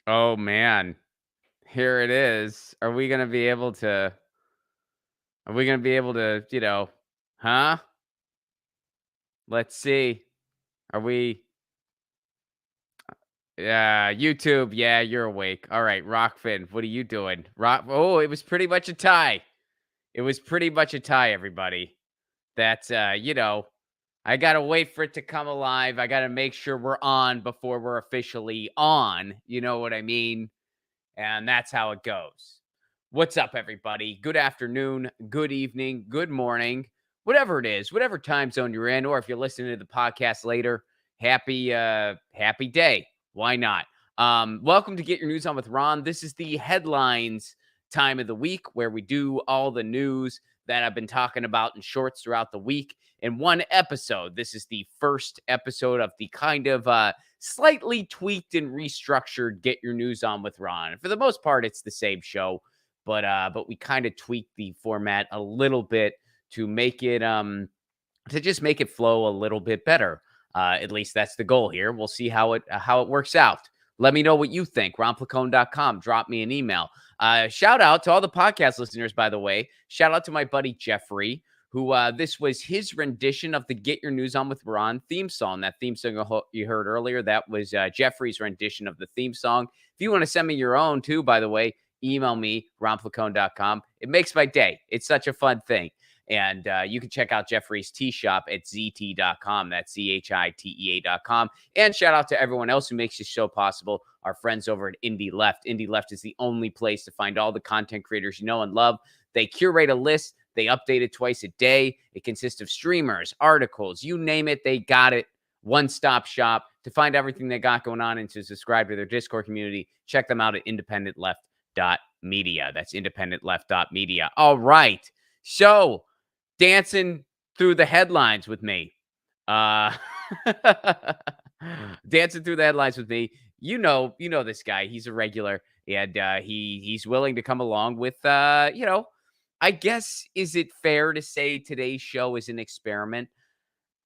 Oh, man. Here it is. Are we gonna be able to, huh? Let's see. Are we Yeah, YouTube. Yeah, you're awake. All right, Rockfin, what are you doing? Oh, it was pretty much a tie. It was pretty much a tie, everybody. That's I gotta wait for it to come alive. I gotta make sure we're on before we're officially on. You know what I mean? And that's how it goes. What's up, everybody? Good afternoon, good evening, good morning, whatever it is, whatever time zone you're in, or if you're listening to the podcast later, happy day. Why not? Welcome to Get Your News On with Ron. This is the headlines time of the week where we do all the news that I've been talking about in shorts throughout the week in one episode. This is the first episode of the kind of slightly tweaked and restructured Get Your News On with Ron. For the most part, it's the same show, but we kind of tweaked the format a little bit to make it to just make it flow a little bit better. At least that's the goal here. We'll see how it works out. Let me know what you think. RonPlacone.com. Drop me an email. Shout out to all the podcast listeners, by the way. Shout out to my buddy Jeffrey, who this was his rendition of the Get Your News On with Ron theme song. That theme song you heard earlier, that was Jeffrey's rendition of the theme song. If you want to send me your own too, by the way, email me, ronplacone.com. It makes my day. It's such a fun thing. And you can check out Jeffrey's Tea Shop at ZT.com. That's CHITEA.com. And shout out to everyone else who makes this show possible. Our friends over at Indie Left. Indie Left is the only place to find all the content creators you know and love. They curate a list. They update it twice a day. It consists of streamers, articles, you name it, they got it. One-stop shop. To find everything they got going on and to subscribe to their Discord community, check them out at independentleft.media. That's independentleft.media. All right. So, dancing through the headlines with me. Dancing through the headlines with me. You know this guy. He's a regular, and he's willing to come along with I guess, is it fair to say today's show is an experiment?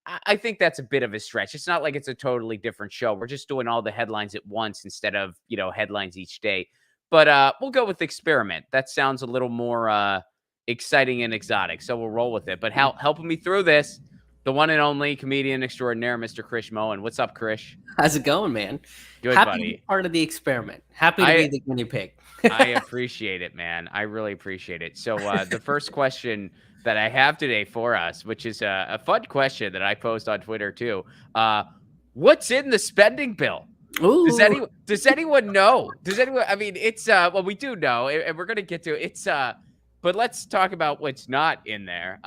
I think that's a bit of a stretch. It's not like it's a totally different show. We're just doing all the headlines at once instead of, headlines each day. But we'll go with experiment. That sounds a little more exciting and exotic. So we'll roll with it. But helping me through this, the one and only comedian extraordinaire, Mr. Krish Moen. What's up, Krish? How's it going, man? Good, Happy buddy. to be part of the experiment. Happy to be the guinea pig. I appreciate it, man. I really appreciate it. So the first question that I have today for us, which is a fun question that I post on Twitter too. What's in the spending bill? Ooh. Does anyone know? Does anyone? I mean, it's well, we do know, and we're gonna get to it. It's but let's talk about what's not in there.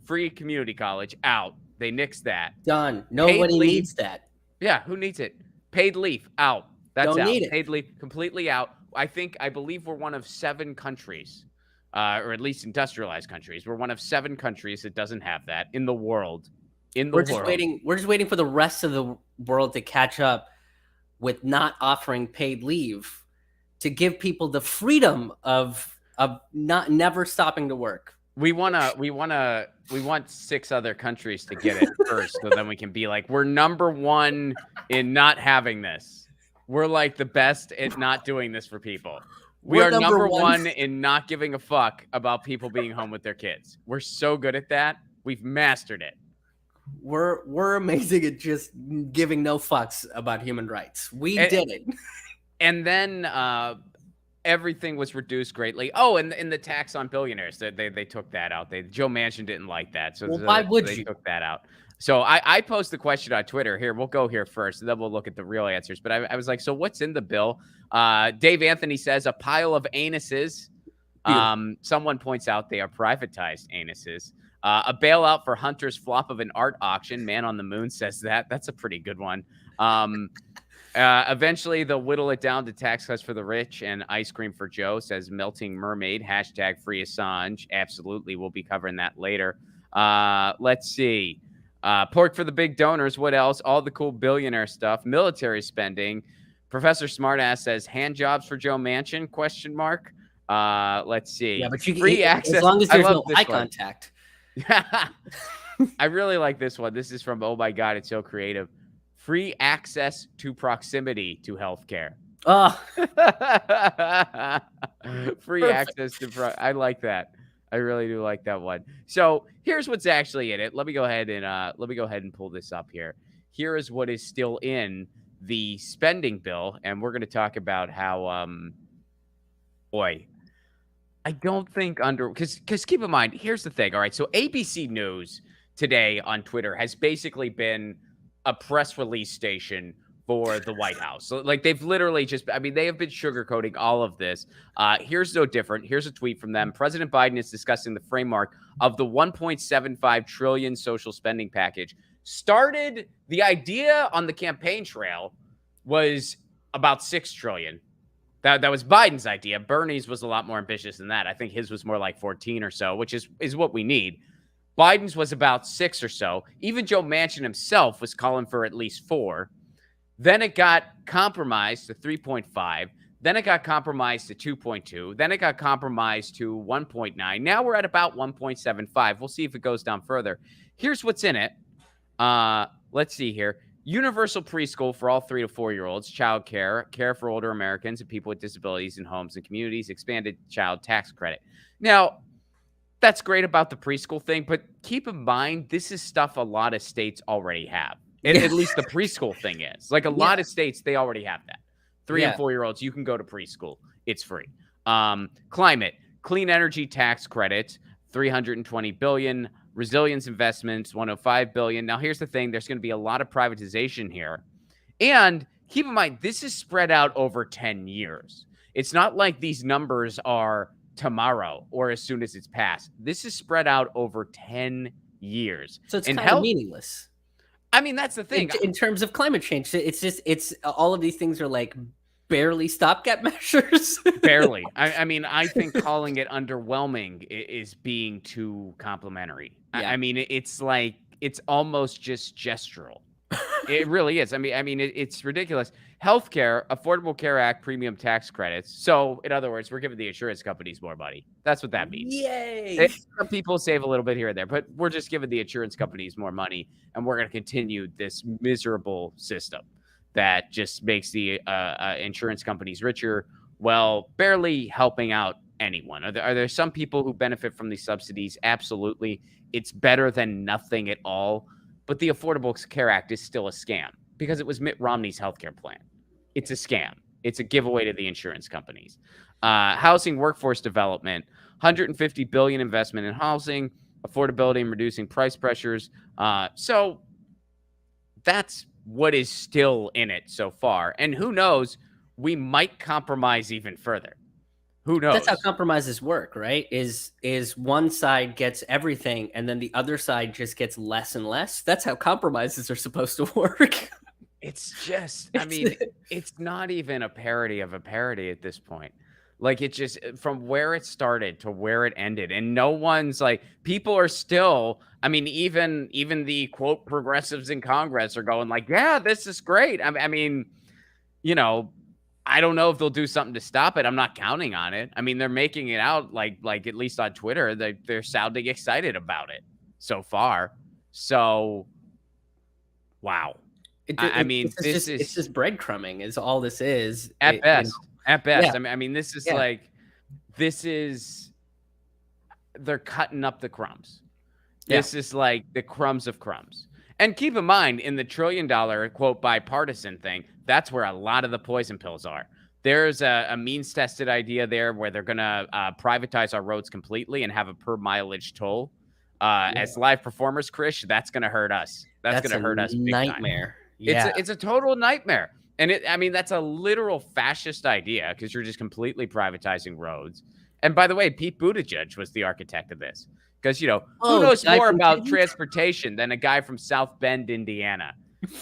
Free community college out. They nixed that. Done. Nobody needs that. Yeah, who needs it? Paid leave out. That's Don't out. need it. Paid leave completely out. I believe we're one of 7 countries, or at least industrialized countries. We're one of 7 countries that doesn't have that in the world. We're just waiting for the rest of the world to catch up with not offering paid leave to give people the freedom of never stopping to work. We want 6 other countries to get it first, so then we can be like, we're number 1 in not having this. We're like the best at not doing this for people. We are number one in not giving a fuck about people being home with their kids. We're so good at that. We've mastered it. We're amazing at just giving no fucks about human rights. We did it. And then everything was reduced greatly. Oh, and the tax on billionaires, they took that out. Joe Manchin didn't like that. So why would they took that out. So I posed the question on Twitter. Here, we'll go here first, and then we'll look at the real answers. But I was like, so what's in the bill? Dave Anthony says a pile of anuses. Someone points out they are privatized anuses. A bailout for Hunter's flop of an art auction. Man on the Moon says that. That's a pretty good one. Eventually, they'll whittle it down to tax cuts for the rich and ice cream for Joe, says Melting Mermaid. # free Assange. Absolutely. We'll be covering that later. Let's see. Pork for the big donors. What else? All the cool billionaire stuff. Military spending. Professor Smartass says hand jobs for Joe Manchin? ? Let's see. Yeah, but free access. As long as there's no eye contact. I really like this one. This is from Oh My God, It's So Creative. Free access to proximity to healthcare. Oh, Free perfect. access to I like that. I really do like that one. So here's what's actually in it. Let me go ahead and pull this up here. Here is what is still in the spending bill, and we're going to talk about how boy, I don't think under because keep in mind, here's the thing. All right, so ABC News today on Twitter has basically been a press release station for the White House. So like they've literally just I mean, they have been sugarcoating all of this. Here's no different. Here's a tweet from them. President Biden is discussing the framework of the 1.75 trillion social spending package. Started the idea on the campaign trail was about 6 trillion. That was Biden's idea. Bernie's was a lot more ambitious than that. I think his was more like 14 or so, which is what we need. Biden's was about 6 or so. Even Joe Manchin himself was calling for at least 4. Then it got compromised to 3.5. Then it got compromised to 2.2. Then it got compromised to 1.9. Now we're at about 1.75. We'll see if it goes down further. Here's what's in it. Let's see here. Universal preschool for all 3 to 4-year-olds, child care, care for older Americans and people with disabilities in homes and communities, expanded child tax credit. Now, that's great about the preschool thing, but keep in mind, this is stuff a lot of states already have. At least the preschool thing is. Like a lot of states, they already have that. 3 and 4-year-olds, you can go to preschool. It's free. Climate, clean energy tax credit, $320 billion. Resilience investments, $105 billion. Now, here's the thing. There's going to be a lot of privatization here. And keep in mind, this is spread out over 10 years. It's not like these numbers are tomorrow or as soon as it's passed. This is spread out over 10 years. So it's kind of meaningless. I mean, that's the thing. In terms of climate change, it's all of these things are like barely stopgap measures. Barely. I mean, I think calling it underwhelming is being too complimentary. Yeah. I mean, it's like it's almost just gestural. It really is. I mean, it's ridiculous. Healthcare, Affordable Care Act, premium tax credits. So, in other words, we're giving the insurance companies more money. That's what that means. Yay! Some people save a little bit here and there, but we're just giving the insurance companies more money, and we're going to continue this miserable system that just makes the insurance companies richer, while barely helping out anyone. Are there some people who benefit from these subsidies? Absolutely. It's better than nothing at all. But the Affordable Care Act is still a scam because it was Mitt Romney's healthcare plan. It's a scam. It's a giveaway to the insurance companies. Housing workforce development, $150 billion investment in housing, affordability and reducing price pressures. So that's what is still in it so far. And who knows, we might compromise even further. Who knows? That's how compromises work, right? Is one side gets everything and then the other side just gets less and less? That's how compromises are supposed to work. It's just, I mean, it's not even a parody of a parody at this point. Like it just from where it started to where it ended, and no one's like people are still. I mean, even the quote progressives in Congress are going like, yeah, this is great. I mean, you know. I don't know if they'll do something to stop it. I'm not counting on it. I mean, they're making it out like at least on Twitter, they're sounding excited about it so far. So, wow. I mean, it's just breadcrumbing is all this is. At best. At best. Yeah. I mean, this is they're cutting up the crumbs. This is like the crumbs of crumbs. And keep in mind, in the $1 trillion, quote, bipartisan thing, that's where a lot of the poison pills are. There's a means-tested idea there where they're going to privatize our roads completely and have a per-mileage toll. As live performers, Chris, that's going to hurt us. That's going to hurt us big nightmare. Time. Yeah. It's a total nightmare. And that's a literal fascist idea because you're just completely privatizing roads. And by the way, Pete Buttigieg was the architect of this. Because, who knows more about transportation than a guy from South Bend, Indiana?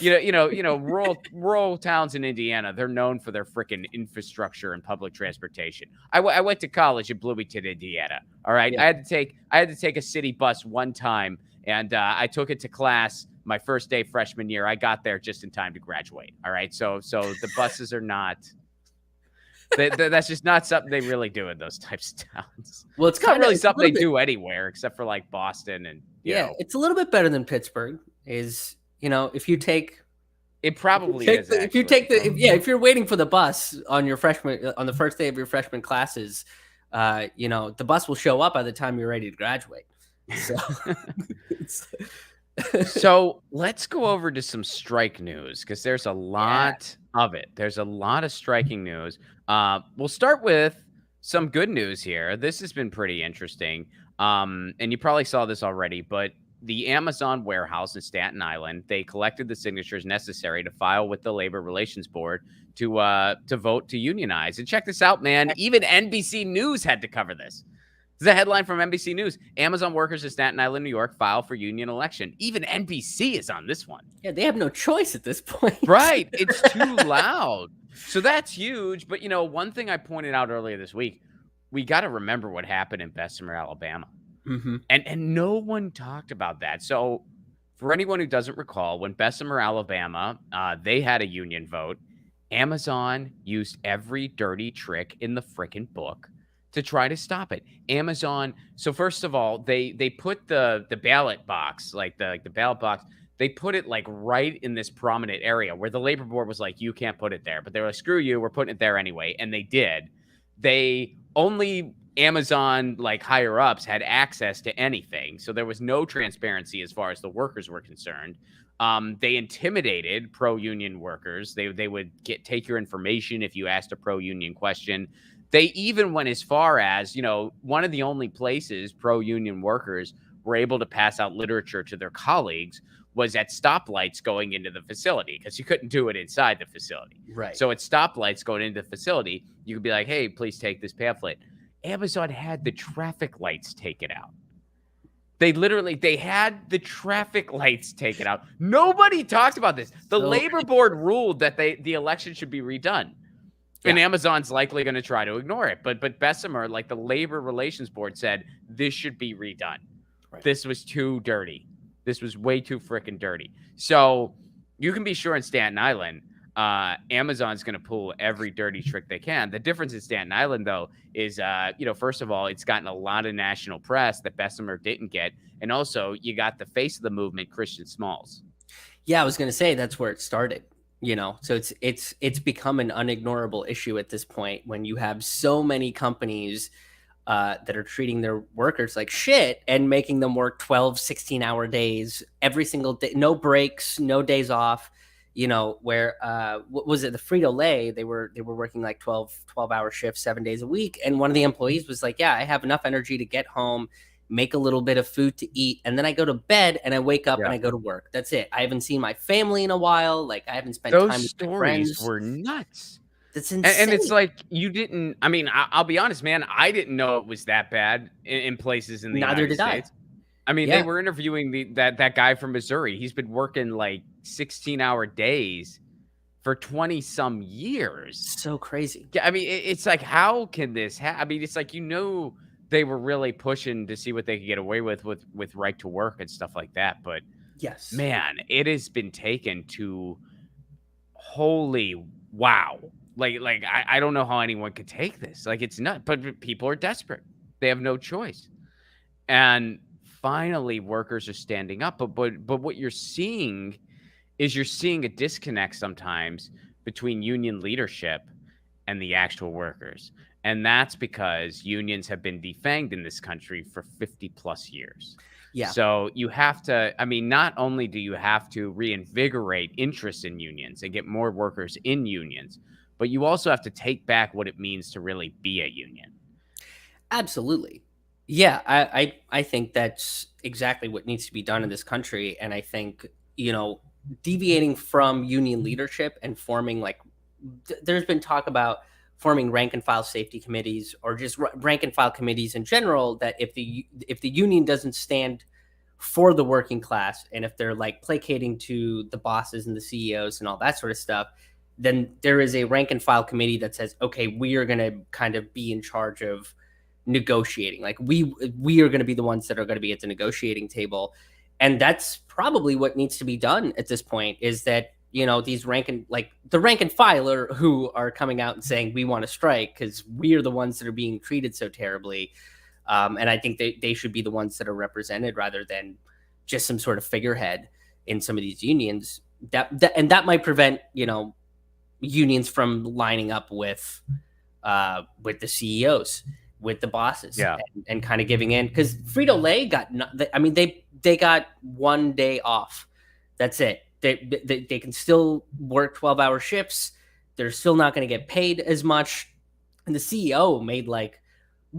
Rural towns in Indiana, they're known for their freaking infrastructure and public transportation. I went to college in Bloomington, Indiana. All right. Yeah. I had to take a city bus one time, and I took it to class my first day freshman year. I got there just in time to graduate. All right. So the buses are not. That's just not something they really do in those types of towns. Well, it's not really something they do anywhere except for like Boston and you know. It's a little bit better than Pittsburgh. If you take It probably Take is the, if you actually. take the if, yeah if you're waiting for the bus on your freshman on the first day of your freshman classes, the bus will show up by the time you're ready to graduate. So it's, So let's go over to some strike news because there's a yeah. lot of it. There's a lot of striking news. We'll start with some good news here. This has been pretty interesting. And you probably saw this already, but the Amazon warehouse in Staten Island, they collected the signatures necessary to file with the Labor Relations Board to vote to unionize. And check this out, man. Even NBC News had to cover this. This is a headline from NBC News. Amazon workers in Staten Island, New York, file for union election. Even NBC is on this one. Yeah, they have no choice at this point. Right. It's too loud. So that's huge. But, one thing I pointed out earlier this week, we got to remember what happened in Bessemer, Alabama. Hmm. And no one talked about that. So for anyone who doesn't recall, when Bessemer, Alabama, they had a union vote, Amazon used every dirty trick in the frickin' book to try to stop it. Amazon. So first of all, they put the ballot box, like the ballot box, they put it like right in this prominent area where the labor board was like, you can't put it there. But they were like, screw you, we're putting it there anyway. And they did. They only Amazon like higher ups had access to anything. So there was no transparency as far as the workers were concerned. They intimidated pro-union workers. They would take your information if you asked a pro-union question. They even went as far as, one of the only places pro-union workers were able to pass out literature to their colleagues was at stoplights going into the facility because you couldn't do it inside the facility. Right. So at stoplights going into the facility, you could be like, hey, please take this pamphlet. Amazon had the traffic lights taken out. They had the traffic lights taken out. Nobody talked about this. The labor board ruled that the election should be redone. Yeah. And Amazon's likely going to try to ignore it. But Bessemer, like the Labor Relations Board, said this should be redone. Right. This was too dirty. This was way too freaking dirty. So you can be sure in Staten Island, Amazon's going to pull every dirty trick they can. The difference in Staten Island, though, is, first of all, it's gotten a lot of national press that Bessemer didn't get. And also, you got the face of the movement, Christian Smalls. Yeah, I was going to say that's where it started. So it's become an unignorable issue at this point when you have so many companies that are treating their workers like shit and making them work 12, 16-hour days every single day, no breaks, no days off. Where what was it? The Frito-Lay, they were working like 12-hour shifts, 7 days a week. And one of the employees was like, yeah, I have enough energy to get home, make a little bit of food to eat, and then I go to bed and I wake up and I go to work. That's it. I haven't seen my family in a while. Like I haven't spent time with my friends. Those stories were nuts. That's insane. And it's like you didn't. I mean, I'll be honest, man. I didn't know it was that bad in places in the United States. I mean, they were interviewing that guy from Missouri. He's been working like 16-hour days for 20 some years. So crazy. Yeah, I mean, it's like, how can this happen? I mean, it's like, they were really pushing to see what they could get away with right to work and stuff like that. But yes, man, it has been taken to holy wow. Like I don't know how anyone could take this. Like it's nuts, but people are desperate. They have no choice. And finally workers are standing up. But what you're seeing is a disconnect sometimes between union leadership and the actual workers. And that's because unions have been defanged in this country for 50 plus years. Yeah. So you have to, not only do you have to reinvigorate interest in unions and get more workers in unions, but you also have to take back what it means to really be a union. Absolutely. Yeah, I think that's exactly what needs to be done in this country. And I think, deviating from union leadership and forming there's been talk about forming rank and file safety committees or just rank and file committees in general, that if the union doesn't stand for the working class and if they're like placating to the bosses and the CEOs and all that sort of stuff, then there is a rank and file committee that says, okay, we are going to kind of be in charge of negotiating. Like we are going to be the ones that are going to be at the negotiating table. And that's probably what needs to be done at this point, is that, these the rank and filer who are coming out and saying, we want to strike because we are the ones that are being treated so terribly. And I think they should be the ones that are represented rather than just some sort of figurehead in some of these unions. that might prevent, unions from lining up with the CEOs, with the bosses, Yeah. and kind of giving in, because Frito Lay got I mean, they got 1 day off. That's it. They can still work 12-hour shifts. They're still not going to get paid as much, and the CEO made like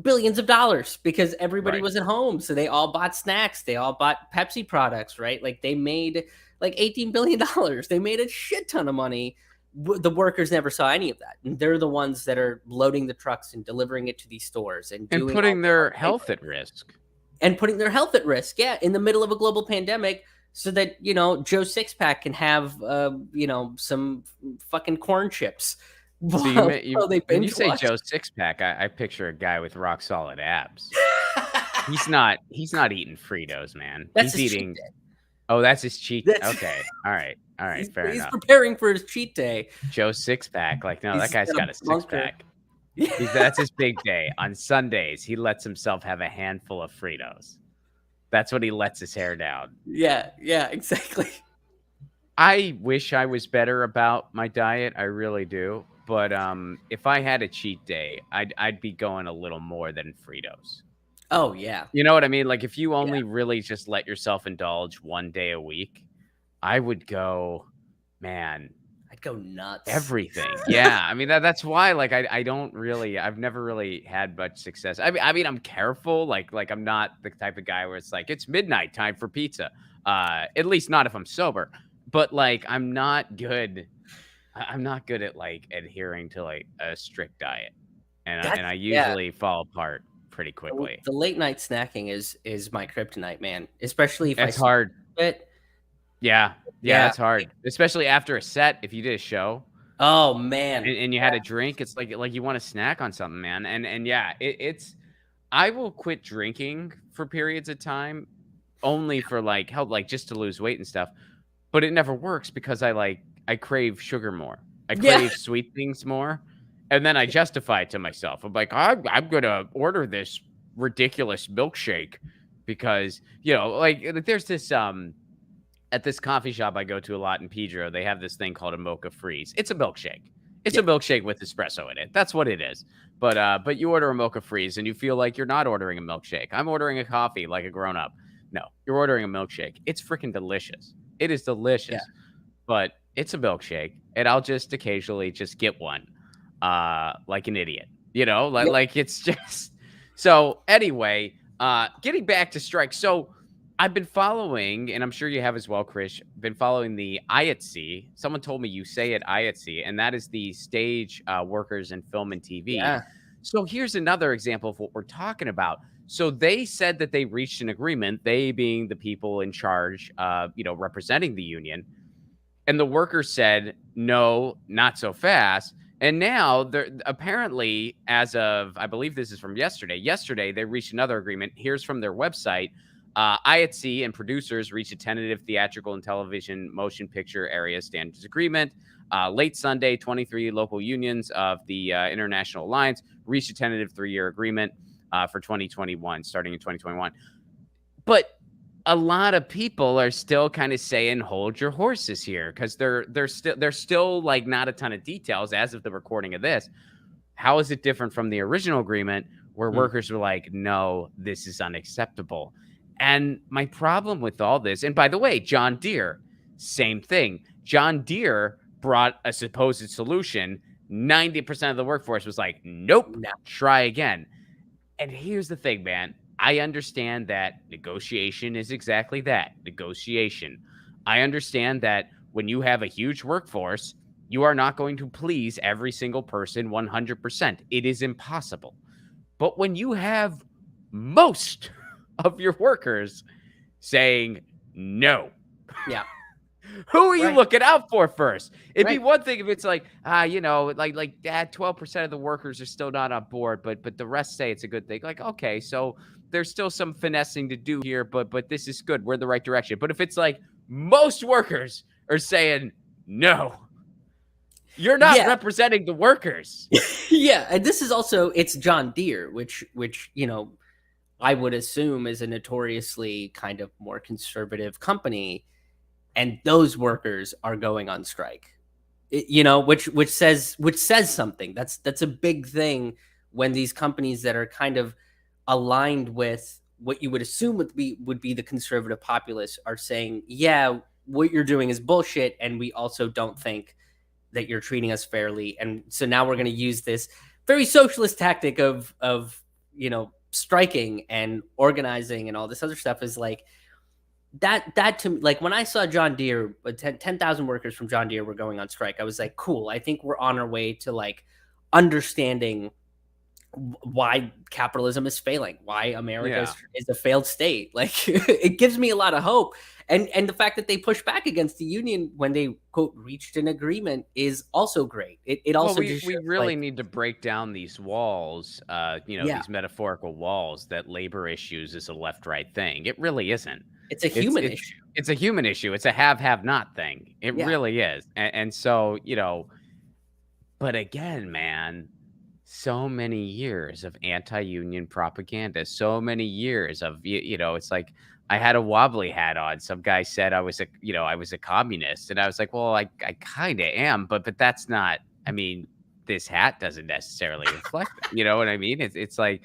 billions of dollars because everybody Right. was at home, so they all bought snacks, they all bought Pepsi products, right? Like they made like $18 billion. They made a shit ton of money. The workers never saw any of that, and they're the ones that are loading the trucks and delivering it to these stores and And doing all putting the hard their labor health at risk. and putting their health at risk. Yeah, in the middle of a global pandemic, so that Joe Sixpack can have some fucking corn chips So while they when you binge say watch. Joe Sixpack, I picture a guy with rock solid abs. He's not eating Fritos, man. That's He's his cheat eating. day. Oh, that's his cheat. That's Okay. All right. All right. Fair he's enough. preparing for his cheat day. Joe Sixpack. Like, no, that He's guy's got a got a six bunker. pack. That's his big day. On Sundays, he lets himself have a handful of Fritos. That's what he lets his hair down. Yeah, exactly. I wish I was better about my diet. I really do. But if I had a cheat day, I'd be going a little more than Fritos. Oh yeah, You know what I mean? Like if you yeah. only really just let yourself indulge 1 day a week, I would go, man, I'd go nuts. everything. Yeah. I mean that's why like I don't really I've never really had much success. I mean I'm careful. Like I'm not the type of guy where it's like it's midnight time for pizza. At least not if I'm sober. But like I'm not good at like adhering to like a strict diet. And I Yeah. usually fall apart pretty quickly. The late night snacking is my kryptonite, man. Especially if I It's sleep hard. a bit. Yeah. Yeah, Yeah. that's hard. Especially after a set, if you did a show Oh man. and you had a drink, it's like you want to snack on something, man. And yeah, it's I will quit drinking for periods of time only for like help, like just to lose weight and stuff. But it never works because I crave sugar more. I Yeah. crave sweet things more. And then I justify it to myself. I'm like, I'm gonna order this ridiculous milkshake because, like there's this at this coffee shop I go to a lot in Pedro, they have this thing called a mocha freeze. It's a milkshake. It's Yeah. a milkshake with espresso in it. That's what it is. But you order a mocha freeze and you feel like you're not ordering a milkshake. I'm ordering a coffee like a grown up. No, you're ordering a milkshake. It's freaking delicious. It is Yeah. delicious. But it's a milkshake, and I'll just occasionally just get one, like an idiot. Like Yep. like it's just so anyway, getting back to strike. So I've been following, and I'm sure you have as well, Chris, been following the IATSE. Someone told me you say it IATSE, and that is the stage workers in film and TV. Yeah. So here's another example of what we're talking about. So they said that they reached an agreement, they being the people in charge, representing the union. And the workers said, no, not so fast. And now they're apparently, as of, I believe this is from yesterday, they reached another agreement. Here's from their website. IATSE and producers reached a tentative theatrical and television motion picture area standards agreement. Late Sunday, 23 local unions of the International Alliance reached a tentative 3-year agreement for 2021, starting in 2021. But a lot of people are still kind of saying, hold your horses here, because there's still like not a ton of details as of the recording of this. How is it different from the original agreement where workers were like, no, this is unacceptable? And my problem with all this, and by the way, John Deere, same thing. John Deere brought a supposed solution. 90% of the workforce was like, nope, No. try again. And here's the thing, man. I understand that negotiation is exactly that, negotiation. I understand that when you have a huge workforce, you are not going to please every single person 100%. It is impossible. But when you have most of your workers saying no, Yeah. who are you Right. looking out for first? It'd be Right. one thing if it's like, like that 12% of the workers are still not on board, but the rest say it's a good thing. Like, okay, so there's still some finessing to do here, but this is good. We're in the right direction. But if it's like most workers are saying no, you're not Yeah. representing the workers. Yeah. And this is also, it's John Deere, which I would assume is a notoriously kind of more conservative company. and those workers are going on strike. You know, which says something. That's a big thing when these companies that are kind of aligned with what you would assume would be the conservative populace are saying, yeah, what you're doing is bullshit, and we also don't think that you're treating us fairly, and so now we're going to use this very socialist tactic of striking and organizing and all this other stuff is like that to like when I saw John Deere, 10,000 workers from John Deere were going on strike, I was like, cool. I think we're on our way to like understanding why capitalism is failing, why America Yeah. is a failed state. Like it gives me a lot of hope. And the fact that they push back against the union when they quote reached an agreement is also great. It Well, also we just we shows really like, need to break down these walls, yeah, these metaphorical walls that labor issues is a left-right thing. It really isn't. it's a It's human it's issue. it's a human issue. It's a have not thing. It Yeah. really is. And so, but again, man, so many years of anti-union propaganda, so many years of it's like I had a wobbly hat on. Some guy said I was a communist, and I was like, well, I kind of am, but that's not. I mean, this hat doesn't necessarily reflect that. You know what I mean? It's like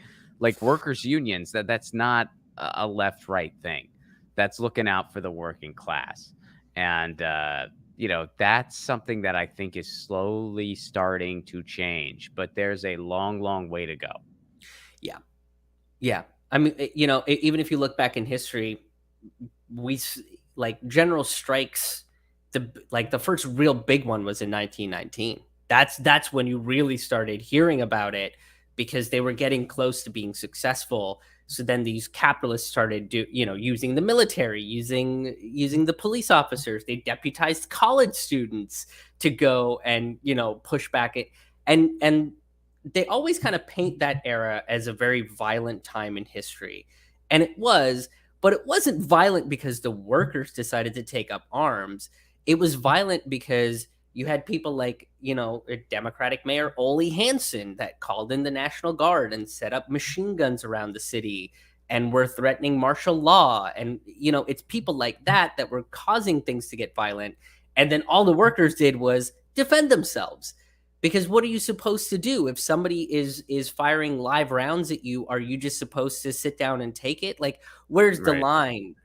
workers' unions. That's not a left right thing. That's looking out for the working class, and that's something that I think is slowly starting to change, but there's a long, long way to go. Yeah. Yeah. I mean, even if you look back in history, we s- like general strikes. The first real big one was in 1919. That's when you really started hearing about it because they were getting close to being successful. So then these capitalists started using the military, using the police officers. They deputized college students to go and push back it, and they always kind of paint that era as a very violent time in history. And it was, but it wasn't violent because the workers decided to take up arms. It was violent because you had people like, a Democratic Mayor Ole Hansen that called in the National Guard and set up machine guns around the city and were threatening martial law. And, it's people like that were causing things to get violent. And then all the workers did was defend themselves. Because what are you supposed to do if somebody is firing live rounds at you? Are you just supposed to sit down and take it? Like, where's the Right. line?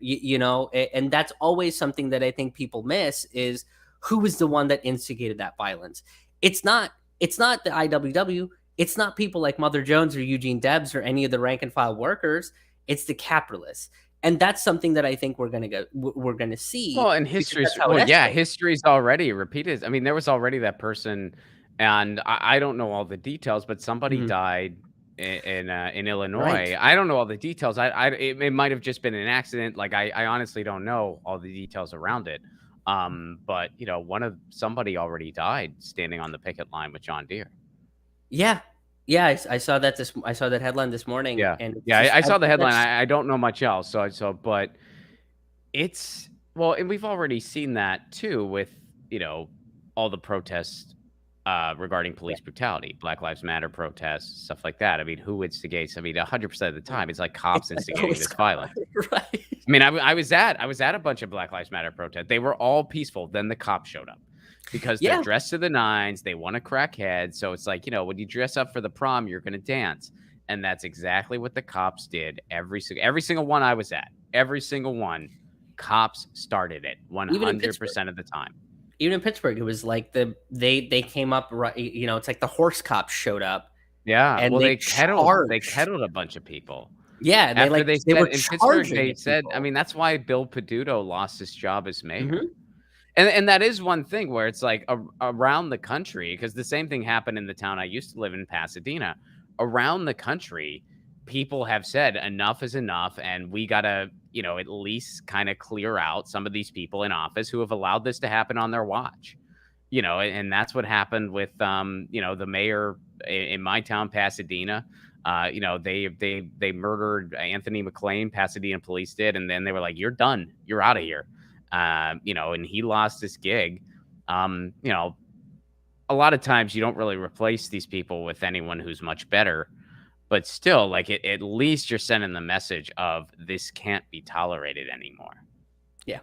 And that's always something that I think people miss is who is the one that instigated that violence. It's not the IWW. It's not people like Mother Jones or Eugene Debs or any of the rank and file workers. It's the capitalists, and that's something that I think we're gonna see Well, and because that's how it well, yeah, escalates. history's already repeated. I mean, there was already that person, and I don't know all the details, but somebody Mhm. died in Right. Illinois. I don't know all the details. It might have just been an accident. Like I honestly don't know all the details around it. But somebody already died standing on the picket line with John Deere. Yeah. Yeah, I saw I saw that headline this morning, Yeah. and it's Yeah, just I saw the headline. that's I don't know much else. But it's well, and we've already seen that too with, all the protests, regarding yeah, police brutality, Black Lives Matter protests, stuff like that. I mean, who instigates? I mean, 100% of the yeah. time, it's like It's cops like instigating always this violence. right. I mean, I was at a bunch of Black Lives Matter protests. They were all peaceful. Then the cops showed up because they're Yeah, dressed to the nines. They want to crack heads. So it's like, when you dress up for the prom, you're going to dance. And that's exactly what the cops did every single one I was at. Every single one, cops started it even in Pittsburgh. 100% of the time. Even in Pittsburgh, it was like they came up right, it's like the horse cops showed up Yeah, and well, they they charged. kettled a bunch of people. Yeah, and After they they said were in Pittsburgh, charging they at said I people. mean, that's why Bill Peduto lost his job as mayor. Mhm. And that is one thing where it's like around the country, because the same thing happened in the town I used to live in, Pasadena. Around the country, people have said enough is enough, and we gotta, at least kind of clear out some of these people in office who have allowed this to happen on their watch. And that's what happened with the mayor in my town, Pasadena. They murdered Anthony McLean, Pasadena police did, and then they were like, "You're done. You're out of here." And he lost his gig. A lot of times you don't really replace these people with anyone who's much better, but still, like at least you're sending the message of this can't be tolerated anymore. Yeah.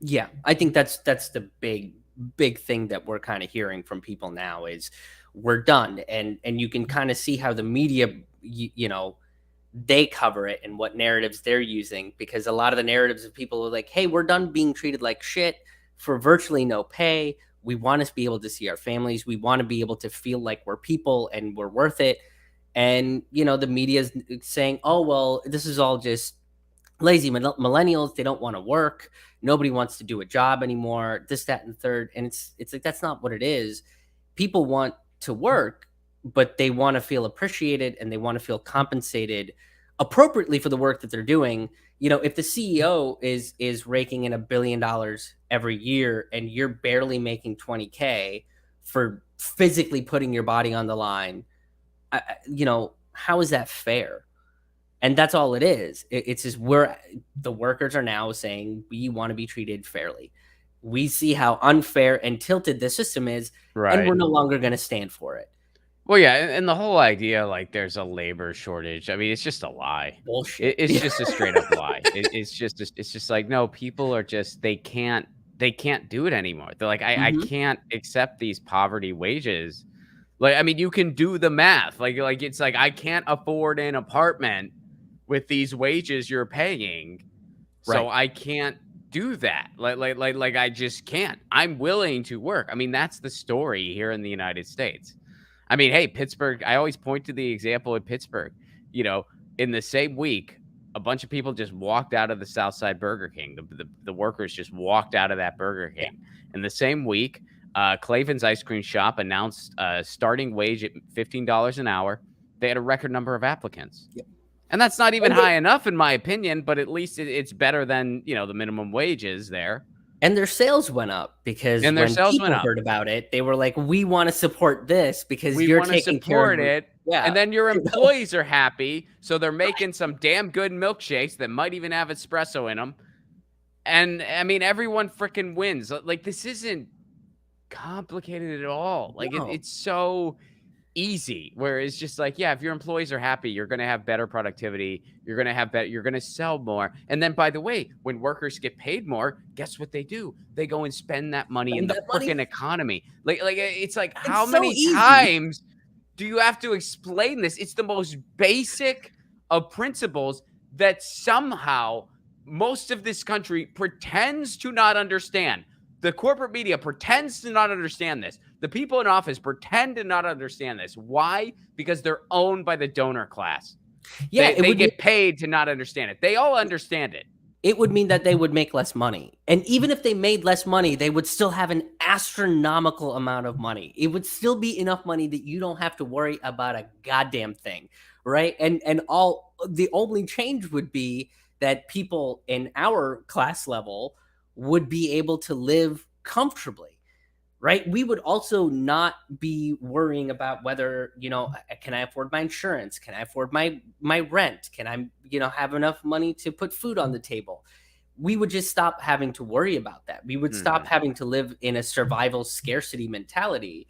Yeah, I think that's the big thing that we're kind of hearing from people now is we're done, and you can kind of see how the media, you know, they cover it and what narratives they're using, because a lot of the narratives of people are like, hey, we're done being treated like shit for virtually no pay. We want to be able to see our families. We want to be able to feel like we're people and we're worth it. And the media is saying, oh well, this is all just lazy millennials. They don't want to work. Nobody wants to do a job anymore, this, that, and the third. And it's like, that's not what it is. People want to work, but they want to feel appreciated and they want to feel compensated appropriately for the work that they're doing. If the CEO is raking in $1 billion every year and you're barely making 20K for physically putting your body on the line, how is that fair? And that's all it is. It's just the workers are now saying we want to be treated fairly. We see how unfair and tilted the system is, and Right. we're no longer going to stand for it. Well, yeah, and the whole idea, like, there's a labor shortage, I mean, it's just a lie. Bullshit. It's Yeah. just a straight up lie. It's just like, no, people are just they can't do it anymore. They're like, I Hmm. can't accept these poverty wages. Like, I mean, you can do the math. Like it's like I can't afford an apartment with these wages you're paying, so Right. I can't do that. Like I just can't. I'm willing to work. I mean, that's the story here in the United States. I mean, hey, Pittsburgh, I always point to the example in Pittsburgh. You know, in the same week, a bunch of people just walked out of the Southside Burger King. The workers just walked out of that Burger Yeah. King. In the same week, Clavin's Ice Cream Shop announced a starting wage at $15 an hour. They had a record number of applicants. Yep. And that's not even And their high enough, in my opinion, but at least it's better than, the minimum wages there. and their sales went up because And their when sales went people up. heard about it, they were like, "We want to support this because We you're wanna taking care support of." it, Yeah. and then your You know. employees are happy, so they're making some damn good milkshakes that might even have espresso in them. And, I mean, everyone freaking wins. Like, this isn't complicated at all. Like, No. it's so easy, where it's just like, yeah, if your employees are happy, you're gonna have better productivity, you're gonna sell more. And then, by the way, when workers get paid more, guess what they do? They go and spend that money in Spend the that money. freaking economy. It's like, how It's so many easy. times do you have to explain this? It's the most basic of principles that somehow most of this country pretends to not understand. The corporate media pretends to not understand this. The people in office pretend to not understand this. Why? Because they're owned by the donor class. Yeah, They get paid to not understand it. They all understand it. it would mean that they would make less money. And even if they made less money, they would still have an astronomical amount of money. It would still be enough money that you don't have to worry about a goddamn thing, right? And all the only change would be that people in our class level would be able to live comfortably, right? We would also not be worrying about whether, can I afford my insurance? Can I afford my rent? Can I, have enough money to put food on the table? We would just stop having to worry about that. We would stop Mhm. having to live in a survival scarcity mentality.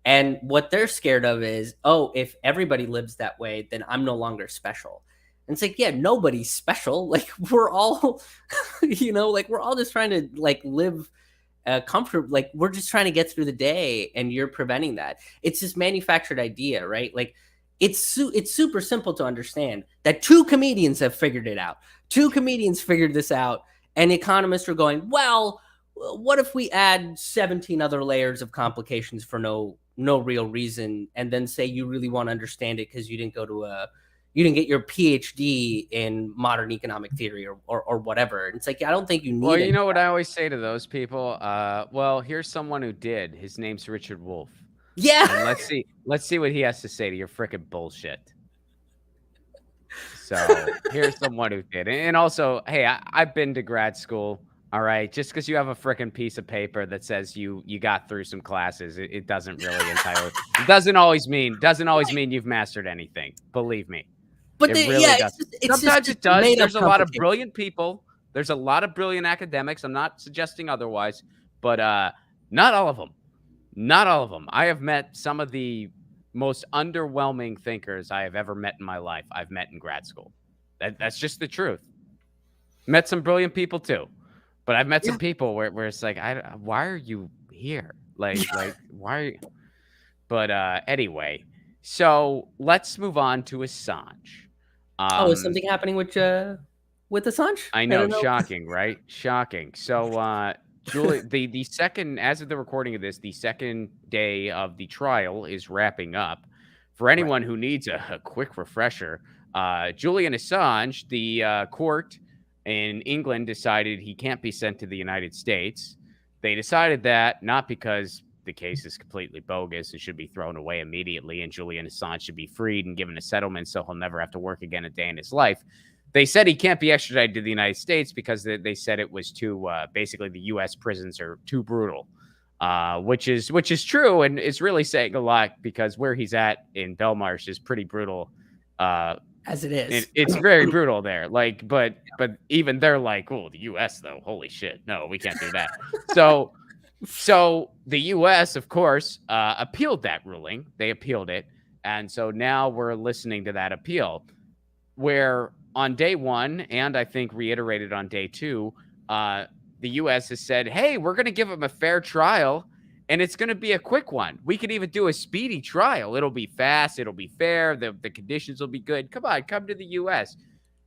And what they're scared of is, oh, if everybody lives that way, then I'm no longer special. And it's like, yeah, nobody's special. Like we're all, like we're all just trying to like live comfort. Like we're just trying to get through the day, and you're preventing that. It's this manufactured idea, right? Like it's super simple to understand that two comedians have figured it out. Two comedians figured this out, and economists are going, well, what if we add 17 other layers of complications for no real reason, and then say you really want to understand it because you didn't get your PhD in modern economic theory or whatever. And it's like, I don't think you Well, need you any. know what I always say to those people? Well, here's someone who did. His name's Richard Wolff. Yeah. And let's see what he has to say to your freaking bullshit. So here's someone who did. And also, hey, I've been to grad school. All right. Just because you have a freaking piece of paper that says you got through some classes, it doesn't really entirely it doesn't always mean you've mastered anything. Believe me. But It really yeah, does. it's Sometimes just it does. made up There's a lot of complication. brilliant people. There's a lot of brilliant academics. I'm not suggesting otherwise, but not all of them. Not all of them. I have met some of the most underwhelming thinkers I have ever met in my life. I've met in grad school. That's just the truth. Met some brilliant people too. But I've met Yeah. some people where it's like, why are you here? Like why? Are you? But anyway, so let's move on to Assange. Oh, is Um, something happening with Assange? I I know, don't know. shocking, right? Shocking. So, Julie, the second, as of the recording of this, the second day of the trial is wrapping up. For Right. anyone who needs a quick refresher, Julian Assange, the court in England decided he can't be sent to the United States. They decided that not because the case is completely bogus and should be thrown away immediately, and Julian Assange should be freed and given a settlement so he'll never have to work again a day in his life. They said he can't be extradited to the United States because they said it was too basically the U.S. prisons are too brutal, which is true and is really saying a lot because where he's at in Belmarsh is pretty brutal. As it And is. it's very brutal there. Like, but even they're like, oh, the U.S. though, holy shit, no, we can't do that. So the U.S. of course appealed that ruling. They appealed it, and so now we're listening to that appeal where on day one, and I think reiterated on day two, the U.S. has said, hey, we're going to give him a fair trial, and it's going to be a quick one. We could even do a speedy trial. It'll be fast. It'll be fair. The conditions will be good. Come on, come to the U.S.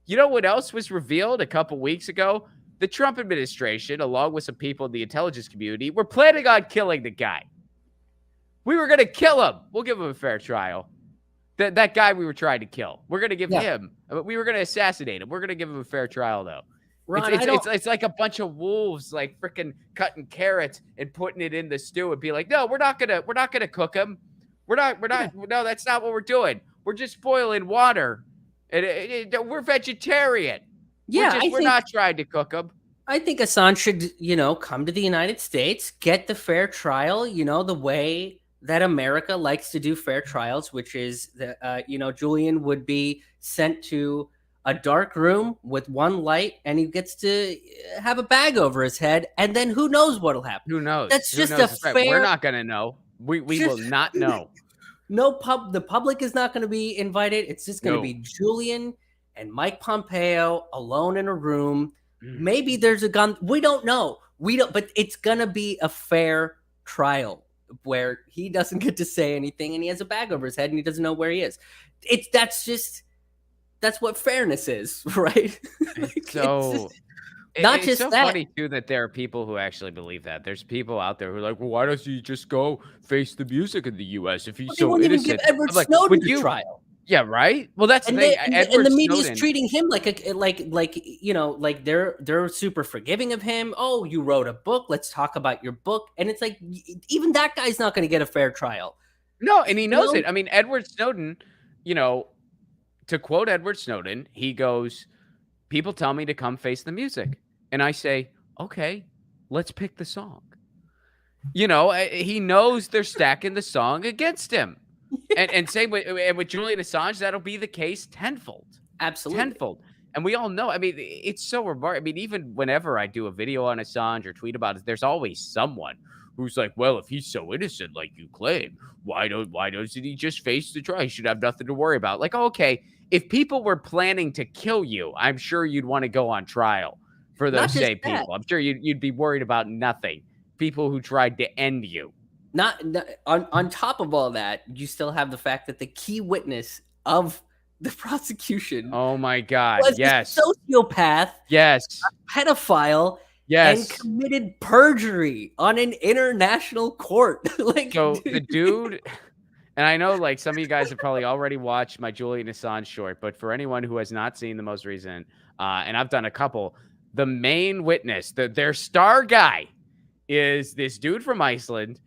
You know what else was revealed a couple weeks ago? The Trump administration, along with some people in the intelligence community, were planning on killing the guy. We were going to kill him. We'll give him a fair trial. That guy we were trying to kill. We're going to give Yeah. him. We were going to assassinate him. We're going to give him a fair trial, though. Ron, It's like a bunch of wolves like freaking cutting carrots and putting it in the stew and be like, no, we're not gonna cook him. We're not. No, that's not what we're doing. We're just boiling water, and we're vegetarian. yeah, We're not trying to cook them. I think Assange should, come to the United States, get the fair trial, the way that America likes to do fair trials, which is that, Julian would be sent to a dark room with one light and he gets to have a bag over his head. And then who knows what'll happen? Who knows? That's Who just knows? a That's right. We're fair. not gonna know. We will Just- not know. The public is not going to be invited. It's just going to be Julian and Mike Pompeo alone in a room. Maybe there's a gun. We don't know. But it's going to be a fair trial where he doesn't get to say anything and he has a bag over his head and he doesn't know where he is. That's what fairness is, right? So not it's just so that. funny too that there are people who actually believe that. There's people out there who are like, well, why doesn't he just go face the music in the U.S. if he's They so won't even innocent? give Edward I'm like, Snowden would a you? trial. Yeah, right. Well, that's And the thing. and the media's Snowden, treating him like they're super forgiving of him. Oh, you wrote a book. Let's talk about your book. And it's like even that guy's not going to get a fair trial. no, and he knows know? it. I mean, Edward Snowden. To quote Edward Snowden, he goes, "People tell me to come face the music," and I say, "Okay, let's pick the song." He knows they're stacking the song against him. And same with Julian Assange, that'll be the case tenfold. Absolutely. Tenfold. And we all know, I mean, it's so remarkable. I mean, even whenever I do a video on Assange or tweet about it, there's always someone who's like, well, if he's so innocent like you claim, why doesn't he just face the trial? He should have nothing to worry about. Like, okay, if people were planning to kill you, I'm sure you'd want to go on trial for those same people. I'm sure you'd be worried about nothing. People who tried to end you. Not on top of all that, you still have the fact that the key witness of the prosecution Oh my God. was Yes. a sociopath, Yes. pedophile, Yes. and committed perjury on an international court. So the dude, and I know like some of you guys have probably already watched my Julian Assange short, but for anyone who has not seen the most recent, and I've done a couple, the main witness, their star guy, is this dude from Iceland.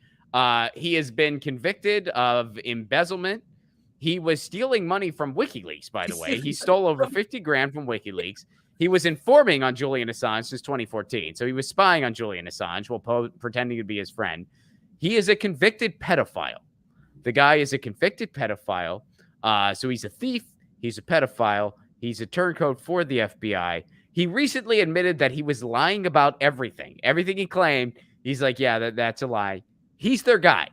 He has been convicted of embezzlement. He was stealing money from WikiLeaks, by the way. He stole over 50 grand from WikiLeaks. He was informing on Julian Assange since 2014. So he was spying on Julian Assange while pretending to be his friend. He is a convicted pedophile. The guy is a convicted pedophile. So he's a thief. He's a pedophile. He's a turncoat for the FBI. He recently admitted that he was lying about everything. Everything he claimed, he's like, yeah, that's a lie. He's their guy.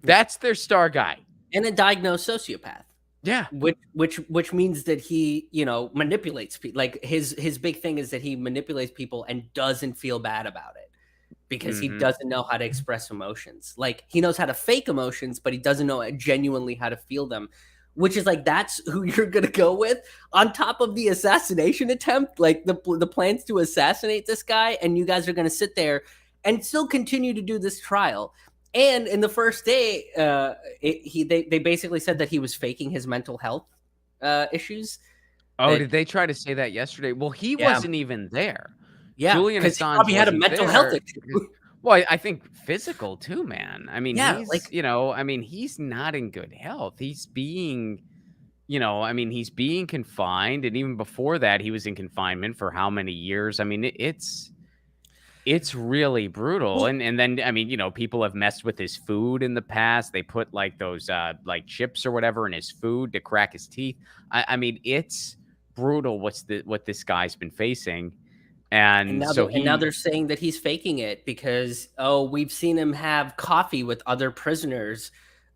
That's their star guy. and a diagnosed sociopath. Yeah. Which means that he, manipulates people. Like his big thing is that he manipulates people and doesn't feel bad about it because he Mhm. doesn't know how to express emotions. Like he knows how to fake emotions, but he doesn't know genuinely how to feel them. Which is like that's who you're gonna go with on top of the assassination attempt, like the plans to assassinate this guy, and you guys are gonna sit there and still continue to do this trial. And in the first day, they basically said that he was faking his mental health issues. Oh, That did they try to say that yesterday? Well, he yeah, wasn't even there. yeah, Julian because he Assange probably had a wasn't mental health there issue. because well, I think physical too, man. I mean, Yeah, he's, like I mean, he's not in good health. He's being, I mean, he's being confined, and even before that, he was in confinement for how many years? I mean, it's really brutal, well, and then, I mean, people have messed with his food in the past. They put, like, those, like, chips or whatever in his food to crack his teeth. I mean, it's brutal what this guy's been facing, and and now so they're saying that he's faking it because we've seen him have coffee with other prisoners,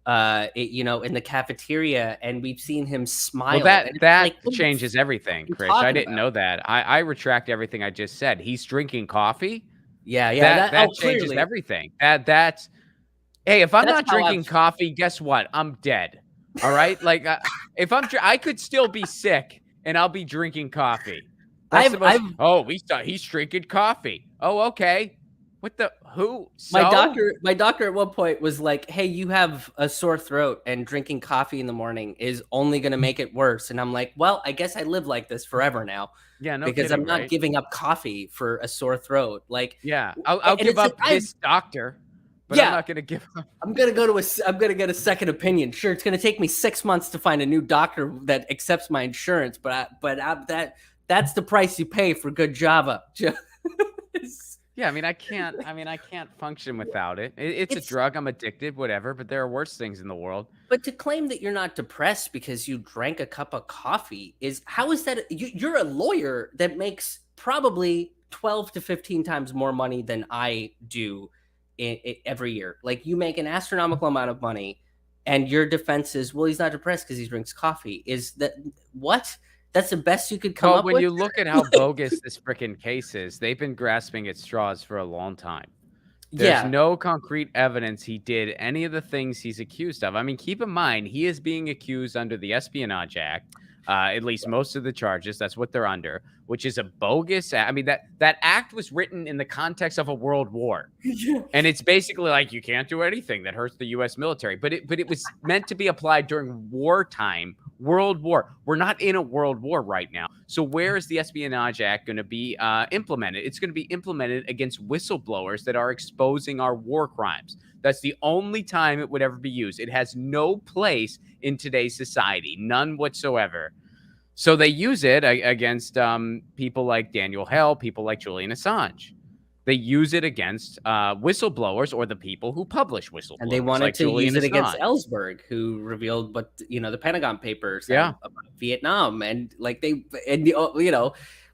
in the cafeteria, and we've seen him well, smile, and that it's that like, what are you changes everything, fucking Krish. I talking didn't about? know that. I retract everything I just said. He's drinking coffee? Yeah, yeah, That that that changes clearly, everything. That's Hey, if I'm that's not how I've drinking coffee, guess what? I'm dead. All right? Like, if I could still be sick and I'll be drinking coffee. That's the most, I've "Oh, he's drinking coffee." Oh, okay. What the who? my So? doctor at one point was like, "Hey, you have a sore throat and drinking coffee in the morning is only gonna make it worse." And I'm like, "Well, I guess I live like this forever now Yeah, no because kidding, I'm not right? giving up coffee for a sore throat." Like, Yeah. I'll and give it's like, up this doctor, but I'm yeah, not gonna give up. I'm gonna get a second opinion. Sure, it's gonna take me 6 months to find a new doctor that accepts my insurance, that's the price you pay for good Java. Yeah, I mean, I can't function without it. It's a It's drug. I'm addicted, whatever, but there are worse things in the world. But to claim that you're not depressed because you drank a cup of coffee is how is that you're a lawyer that makes probably 12 to 15 times more money than I do every year. Like you make an astronomical amount of money and your defense is, well, he's not depressed because he drinks coffee. Is that what? That's the best you could come Well, up when with? you look at how bogus this frickin' case is, they've been grasping at straws for a long time. There's Yeah. no concrete evidence he did any of the things he's accused of. I mean, keep in mind, he is being accused under the Espionage Act, at least most of the charges. That's what they're under, which is a bogus. I mean, that act was written in the context of a world war. Yeah. And it's basically like you can't do anything that hurts the US military. But it was meant to be applied during wartime, World War. We're not in a world war right now. So where is the Espionage Act going to be implemented? It's going to be implemented against whistleblowers that are exposing our war crimes. That's the only time it would ever be used. It has no place in today's society, none whatsoever. So they use it against people like Daniel Hale, people like Julian Assange. They use it against whistleblowers or the people who publish And they whistleblowers, wanted like to use Julian it against Assange. Ellsberg, who revealed what the Pentagon Papers Yeah. about Vietnam, and like they and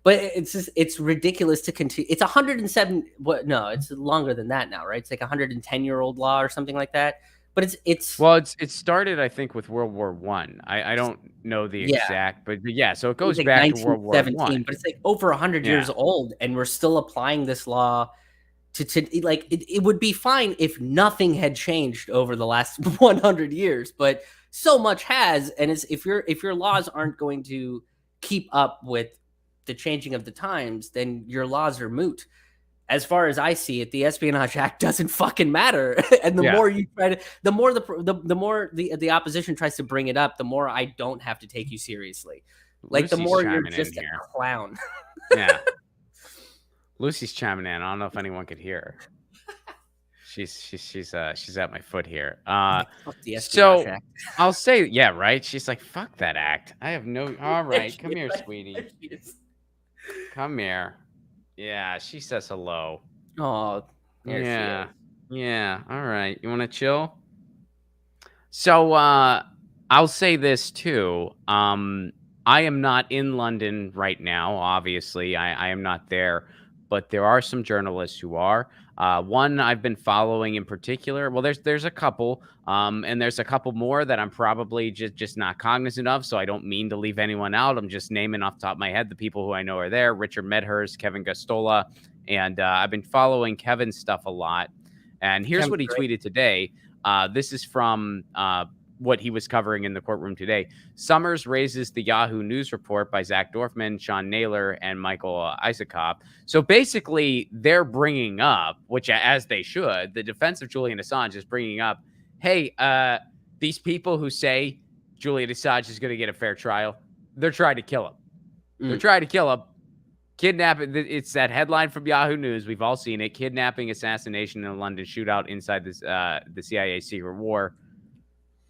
but it's just it's ridiculous to continue. It's 107. What? No, it's longer than that now, right? It's like 110-year-old law or something like that. But it's Well, it started, I think, with World War One. I don't know the yeah, exact, but yeah. So it it was goes like back to World War One. 1917, but it's like over 100 Yeah. years old, and we're still applying this law to like it would be fine if nothing had changed over the last 100 years, but so much has, and it's if your laws aren't going to keep up with the changing of the times, then your laws are moot. As far as I see it, the Espionage Act doesn't fucking matter. And the Yeah. more you try to, the more the opposition tries to bring it up, the more I don't have to take you seriously. Like the Lucy's more you're chiming in just a here. clown. Yeah. Lucy's chiming in. I don't know if anyone could hear her. She's at my foot here. Fuck the Espionage So Act. I'll say, yeah, right. She's like, fuck that act. I have no. All right, come here, There sweetie. she is. Come here. Yeah, she says hello. Oh, there she Yeah. is. Yeah. All right. You want to chill? So I'll say this too. I am not in London right now, obviously. I am not there, but there are some journalists who are. One I've been following in particular. Well, there's a couple, and there's a couple more that I'm probably just not cognizant of. So I don't mean to leave anyone out. I'm just naming off the top of my head the people who I know are there: Richard Medhurst, Kevin Gostola, and I've been following Kevin's stuff a lot. And here's Kevin's what he great. tweeted today. This is from what he was covering in the courtroom today. Summers raises the Yahoo News report by Zach Dorfman, Sean Naylor, and Michael Isaacoff. So basically, they're bringing up, which as they should, the defense of Julian Assange is bringing up, hey, these people who say Julian Assange is going to get a fair trial, they're trying to kill him. They're trying to kill him. Kidnapping. It's that headline from Yahoo News. We've all seen it. Kidnapping, assassination, in a London shootout inside this the CIA secret war.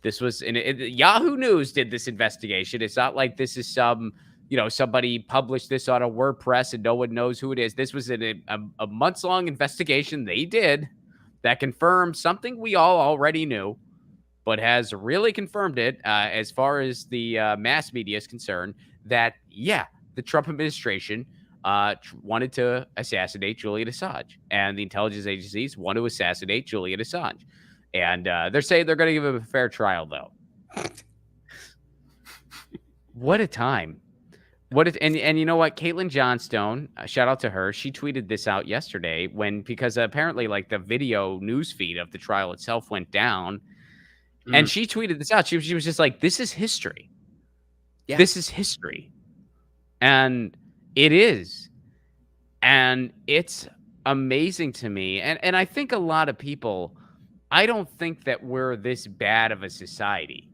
This was Yahoo News did this investigation. It's not like this is somebody published this on a WordPress and no one knows who it is. This was a months-long investigation they did that confirmed something we all already knew, but has really confirmed it as far as the mass media is concerned, that, yeah, the Trump administration wanted to assassinate Julian Assange, and the intelligence agencies want to assassinate Julian Assange. And they're saying they're going to give him a fair trial, though. What a time. And you know what? Caitlin Johnstone, shout out to her. She tweeted this out yesterday because apparently like the video news feed of the trial itself went down. And she tweeted this out. She was just like, this is history. Yeah. This is history. And it is. And it's amazing to me. And I think a lot of people, I don't think that we're this bad of a society